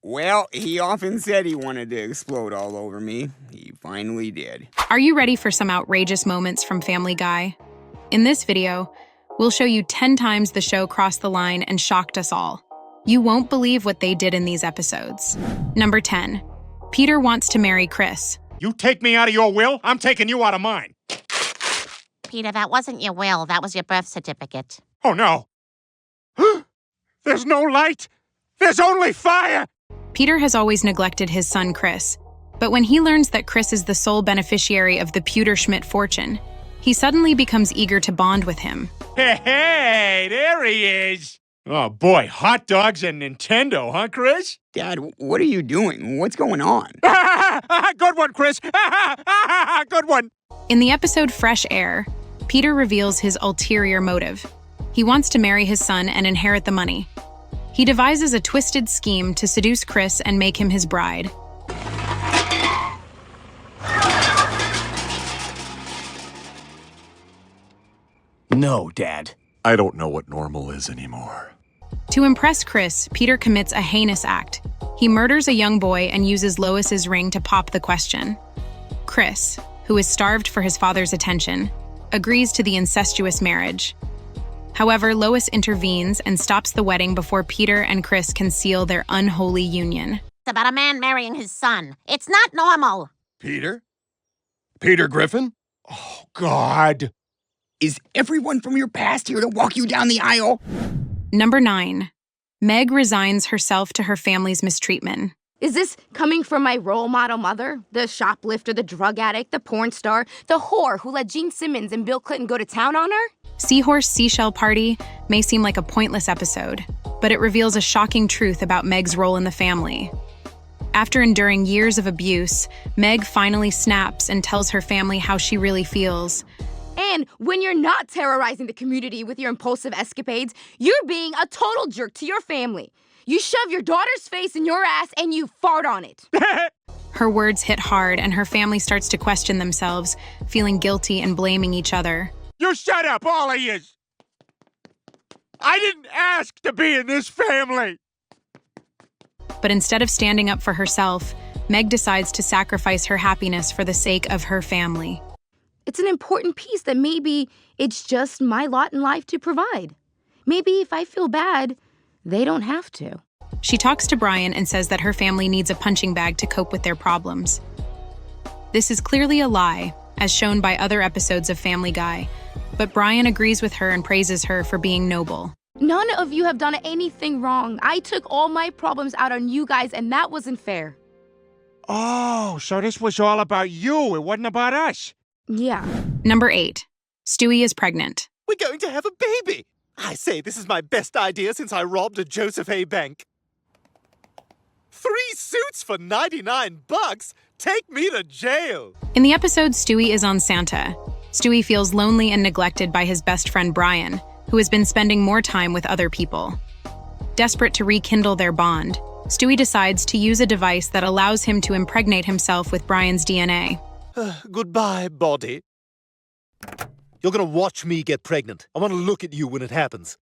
Well, he often said he wanted to explode all over me. He finally did. Are you ready for some outrageous moments from Family Guy? In this video, we'll show you 10 times the show crossed the line and shocked us all. You won't believe what they did in these episodes. Number 10. Peter wants to marry Chris. You take me out of your will, I'm taking you out of mine. Peter, that wasn't your will. That was your birth certificate. Oh, no. There's no light. There's only fire. Peter has always neglected his son Chris, but when he learns that Chris is the sole beneficiary of the Pewter-Schmidt fortune, he suddenly becomes eager to bond with him. Hey, there he is. Oh, boy, hot dogs and Nintendo, huh, Chris? Dad, what are you doing? What's going on? Good one, Chris. Good one. In the episode Fresh Air, Peter reveals his ulterior motive. He wants to marry his son and inherit the money. He devises a twisted scheme to seduce Chris and make him his bride. No, Dad. I don't know what normal is anymore. To impress Chris, Peter commits a heinous act. He murders a young boy and uses Lois's ring to pop the question. Chris, who is starved for his father's attention, agrees to the incestuous marriage. However, Lois intervenes and stops the wedding before Peter and Chris can seal their unholy union. It's about a man marrying his son. It's not normal. Peter? Peter Griffin? Oh, God. Is everyone from your past here to walk you down the aisle? Number 9. Meg resigns herself to her family's mistreatment. Is this coming from my role model mother? The shoplifter, the drug addict, the porn star, the whore who let Gene Simmons and Bill Clinton go to town on her? Seahorse Seashell Party may seem like a pointless episode, but it reveals a shocking truth about Meg's role in the family. After enduring years of abuse, Meg finally snaps and tells her family how she really feels. And when you're not terrorizing the community with your impulsive escapades, you're being a total jerk to your family. You shove your daughter's face in your ass and you fart on it. Her words hit hard and her family starts to question themselves, feeling guilty and blaming each other. You shut up, all of yous. I didn't ask to be in this family. But instead of standing up for herself, Meg decides to sacrifice her happiness for the sake of her family. It's an important piece that maybe it's just my lot in life to provide. Maybe if I feel bad, they don't have to. She talks to Brian and says that her family needs a punching bag to cope with their problems. This is clearly a lie, as shown by other episodes of Family Guy, but Brian agrees with her and praises her for being noble. None of you have done anything wrong. I took all my problems out on you guys, and that wasn't fair. Oh, so this was all about you. It wasn't about us. Yeah. Number 8. Stewie is pregnant. We're going to have a baby. I say, this is my best idea since I robbed a Joseph A. bank. 3 suits for $99? Take me to jail. In the episode Stewie is on Santa, Stewie feels lonely and neglected by his best friend Brian, who has been spending more time with other people. Desperate to rekindle their bond, Stewie decides to use a device that allows him to impregnate himself with Brian's DNA. Goodbye, body. You're gonna watch me get pregnant. I want to look at you when it happens.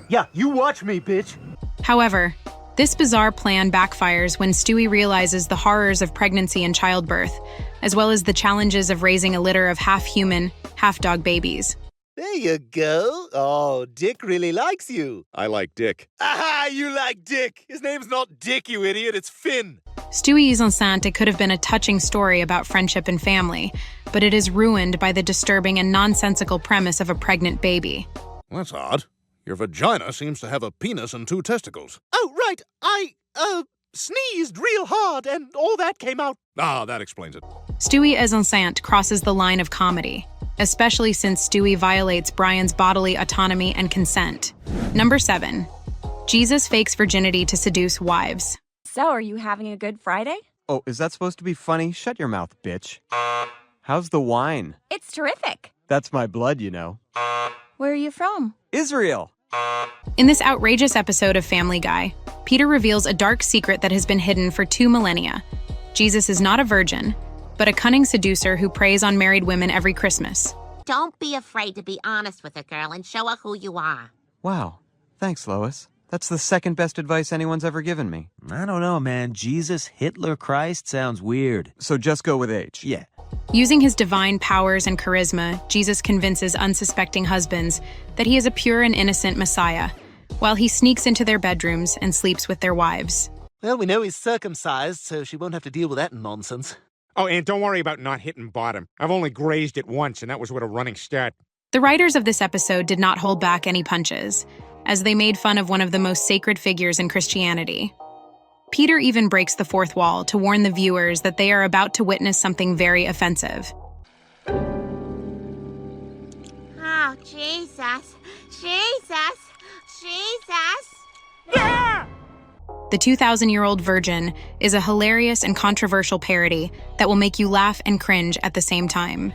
Yeah, you watch me, bitch. However, this bizarre plan backfires when Stewie realizes the horrors of pregnancy and childbirth, as well as the challenges of raising a litter of half-human, half-dog babies. There you go. Oh, Dick really likes you. I like Dick. Aha, you like Dick. His name's not Dick, you idiot. It's Finn. Stewie's on Santa could have been a touching story about friendship and family, but it is ruined by the disturbing and nonsensical premise of a pregnant baby. That's odd. Your vagina seems to have a penis and 2 testicles. Oh, right. I, sneezed real hard and all that came out. Ah, that explains it. Stewie as enceinte crosses the line of comedy, especially since Stewie violates Brian's bodily autonomy and consent. Number 7. Jesus fakes virginity to seduce wives. So, are you having a good Friday? Oh, is that supposed to be funny? Shut your mouth, bitch. How's the wine? It's terrific. That's my blood, you know. Where are you from? Israel! In this outrageous episode of Family Guy, Peter reveals a dark secret that has been hidden for 2 millennia. Jesus is not a virgin, but a cunning seducer who preys on married women every Christmas. Don't be afraid to be honest with a girl and show her who you are. Wow. Thanks, Lois. That's the second best advice anyone's ever given me. I don't know, man. Jesus, Hitler, Christ sounds weird. So just go with H. Yeah. Using his divine powers and charisma, Jesus convinces unsuspecting husbands that he is a pure and innocent Messiah, while he sneaks into their bedrooms and sleeps with their wives. Well, we know he's circumcised, so she won't have to deal with that nonsense. Oh, and don't worry about not hitting bottom. I've only grazed it once, and that was with a running start. The writers of this episode did not hold back any punches, as they made fun of one of the most sacred figures in Christianity. Peter even breaks the fourth wall to warn the viewers that they are about to witness something very offensive. Oh, Jesus. Jesus. Jesus. Yeah! The 2,000-year-old virgin is a hilarious and controversial parody that will make you laugh and cringe at the same time.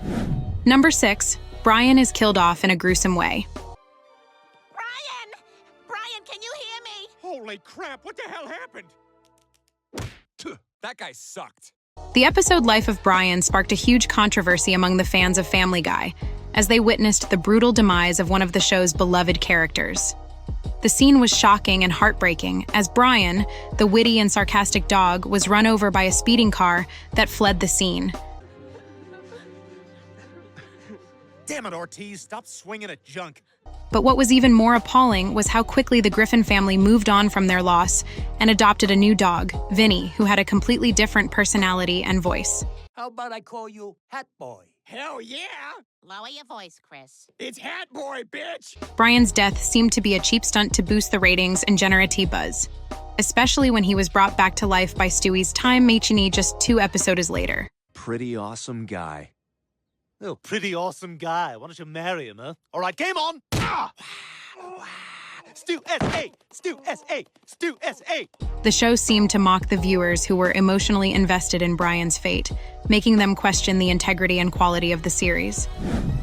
Number 6, Brian is killed off in a gruesome way. Brian! Brian, can you hear me? Holy crap, what the hell happened? That guy sucked. The episode Life of Brian sparked a huge controversy among the fans of Family Guy, as they witnessed the brutal demise of one of the show's beloved characters. The scene was shocking and heartbreaking, as Brian, the witty and sarcastic dog, was run over by a speeding car that fled the scene. Damn it, Ortiz, stop swinging at junk. But what was even more appalling was how quickly the Griffin family moved on from their loss and adopted a new dog, Vinny, who had a completely different personality and voice. How about I call you Hat Boy? Hell yeah! Lower your voice, Chris. It's Hat Boy, bitch! Brian's death seemed to be a cheap stunt to boost the ratings and generate buzz, especially when he was brought back to life by Stewie's time machine just 2 episodes later. Pretty awesome guy. Oh, pretty awesome guy. Why don't you marry him, huh? All right, game on! Stu S.A. Stu S.A. Stu S.A. The show seemed to mock the viewers who were emotionally invested in Brian's fate, making them question the integrity and quality of the series.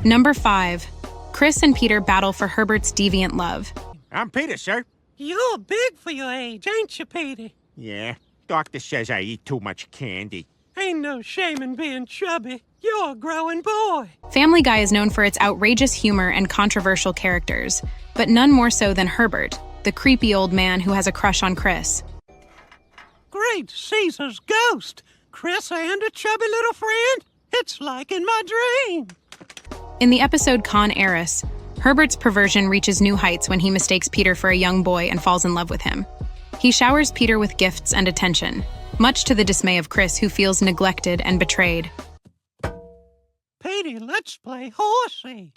Number 5, Chris and Peter battle for Herbert's deviant love. I'm Peter, sir. You're big for your age, ain't you, Petey? Yeah, doctor says I eat too much candy. Ain't no shame in being chubby. You're a growing boy. Family Guy is known for its outrageous humor and controversial characters, but none more so than Herbert, the creepy old man who has a crush on Chris. Great Caesar's ghost. Chris and a chubby little friend? It's like in my dream. In the episode Con Heiress, Herbert's perversion reaches new heights when he mistakes Peter for a young boy and falls in love with him. He showers Peter with gifts and attention, much to the dismay of Chris, who feels neglected and betrayed. Petey, let's play horsey.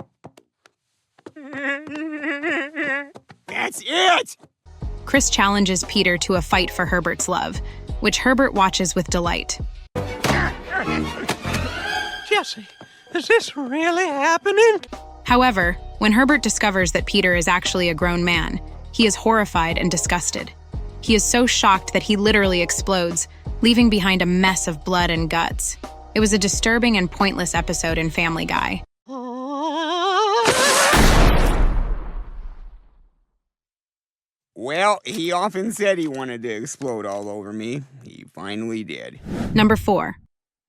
That's it! Chris challenges Peter to a fight for Herbert's love, which Herbert watches with delight. Jesse, is this really happening? However, when Herbert discovers that Peter is actually a grown man, he is horrified and disgusted. He is so shocked that he literally explodes, leaving behind a mess of blood and guts. It was a disturbing and pointless episode in Family Guy. Well, he often said he wanted to explode all over me. He finally did. Number 4,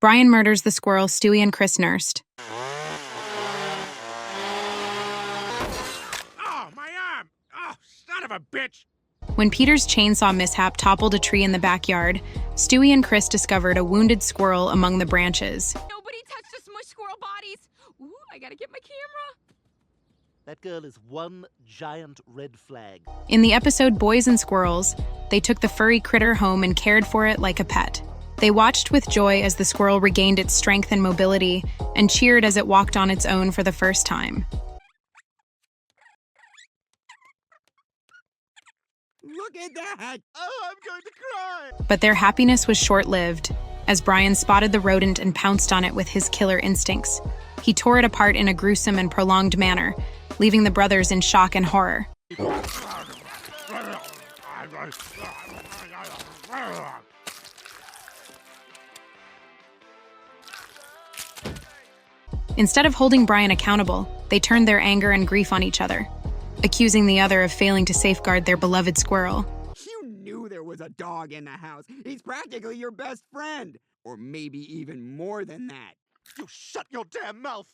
Brian murders the squirrel Stewie and Chris nursed. Oh, my arm! Oh, son of a bitch! When Peter's chainsaw mishap toppled a tree in the backyard, Stewie and Chris discovered a wounded squirrel among the branches. Nobody touch the smush squirrel bodies. Ooh, I gotta get my camera. That girl is one giant red flag. In the episode Boys and Squirrels, they took the furry critter home and cared for it like a pet. They watched with joy as the squirrel regained its strength and mobility, and cheered as it walked on its own for the first time. Look at that! Oh, I'm going to cry! But their happiness was short-lived, as Brian spotted the rodent and pounced on it with his killer instincts. He tore it apart in a gruesome and prolonged manner, leaving the brothers in shock and horror. Instead of holding Brian accountable, they turned their anger and grief on each other, accusing the other of failing to safeguard their beloved squirrel. You knew there was a dog in the house. He's practically your best friend. Or maybe even more than that. You shut your damn mouth!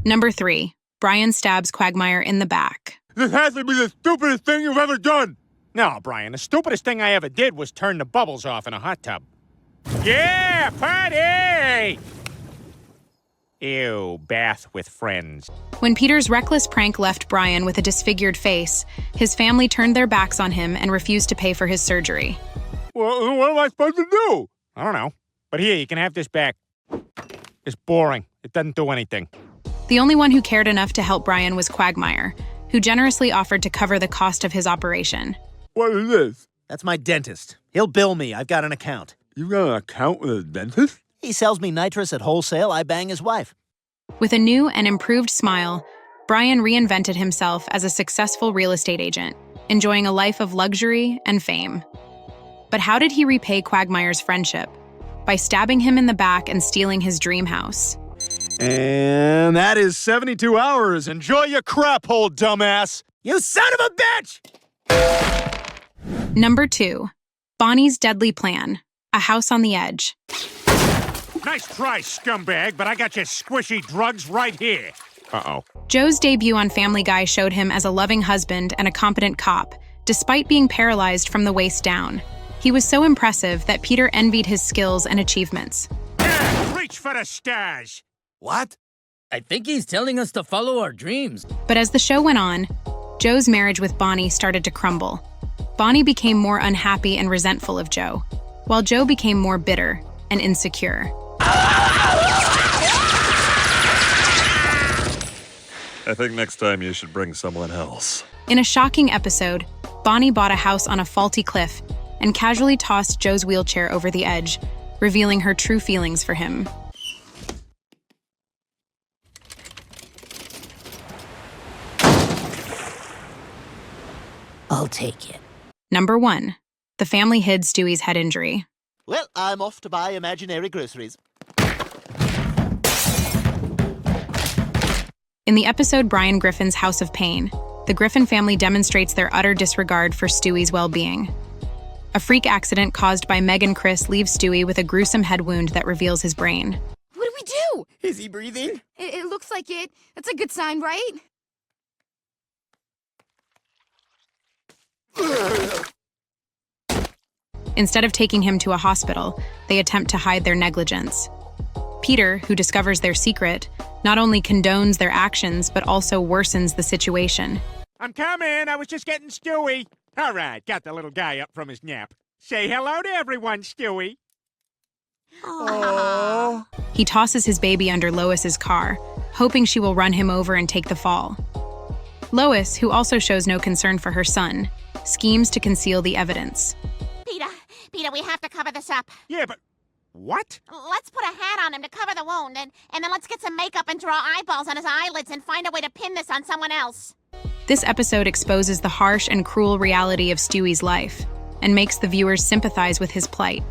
Number 3, Brian stabs Quagmire in the back. This has to be the stupidest thing you've ever done! No, Brian, the stupidest thing I ever did was turn the bubbles off in a hot tub. Yeah, party! Ew, bath with friends. When Peter's reckless prank left Brian with a disfigured face, his family turned their backs on him and refused to pay for his surgery. Well, what am I supposed to do? I don't know. But here, you can have this back. It's boring. It doesn't do anything. The only one who cared enough to help Brian was Quagmire, who generously offered to cover the cost of his operation. What is this? That's my dentist. He'll bill me. I've got an account. You got an account with a dentist? He sells me nitrous at wholesale. I bang his wife. With a new and improved smile, Brian reinvented himself as a successful real estate agent, enjoying a life of luxury and fame. But how did he repay Quagmire's friendship? By stabbing him in the back and stealing his dream house. And that is 72 hours. Enjoy your crap hole, dumbass. You son of a bitch! Number 2. Bonnie's Deadly Plan, A House on the Edge. Nice try, scumbag, but I got your squishy drugs right here. Uh-oh. Joe's debut on Family Guy showed him as a loving husband and a competent cop, despite being paralyzed from the waist down. He was so impressive that Peter envied his skills and achievements. Yeah, reach for the stars. What? I think he's telling us to follow our dreams. But as the show went on, Joe's marriage with Bonnie started to crumble. Bonnie became more unhappy and resentful of Joe, while Joe became more bitter and insecure. I think next time you should bring someone else. In a shocking episode, Bonnie bought a house on a faulty cliff and casually tossed Joe's wheelchair over the edge, revealing her true feelings for him. I'll take it. Number 1. The family hid Stewie's head injury. Well, I'm off to buy imaginary groceries. In the episode Brian Griffin's House of Pain, the Griffin family demonstrates their utter disregard for Stewie's well-being. A freak accident caused by Meg and Chris leaves Stewie with a gruesome head wound that reveals his brain. What do we do? Is he breathing? It looks like it. That's a good sign, right? Instead of taking him to a hospital, they attempt to hide their negligence. Peter, who discovers their secret, not only condones their actions, but also worsens the situation. I'm coming. I was just getting Stewie. All right, got the little guy up from his nap. Say hello to everyone, Stewie. Aww. He tosses his baby under Lois's car, hoping she will run him over and take the fall. Lois, who also shows no concern for her son, schemes to conceal the evidence. Peter, we have to cover this up. Yeah, but what? Let's put a hat on him to cover the wound, and then let's get some makeup and draw eyeballs on his eyelids and find a way to pin this on someone else. This episode exposes the harsh and cruel reality of Stewie's life and makes the viewers sympathize with his plight.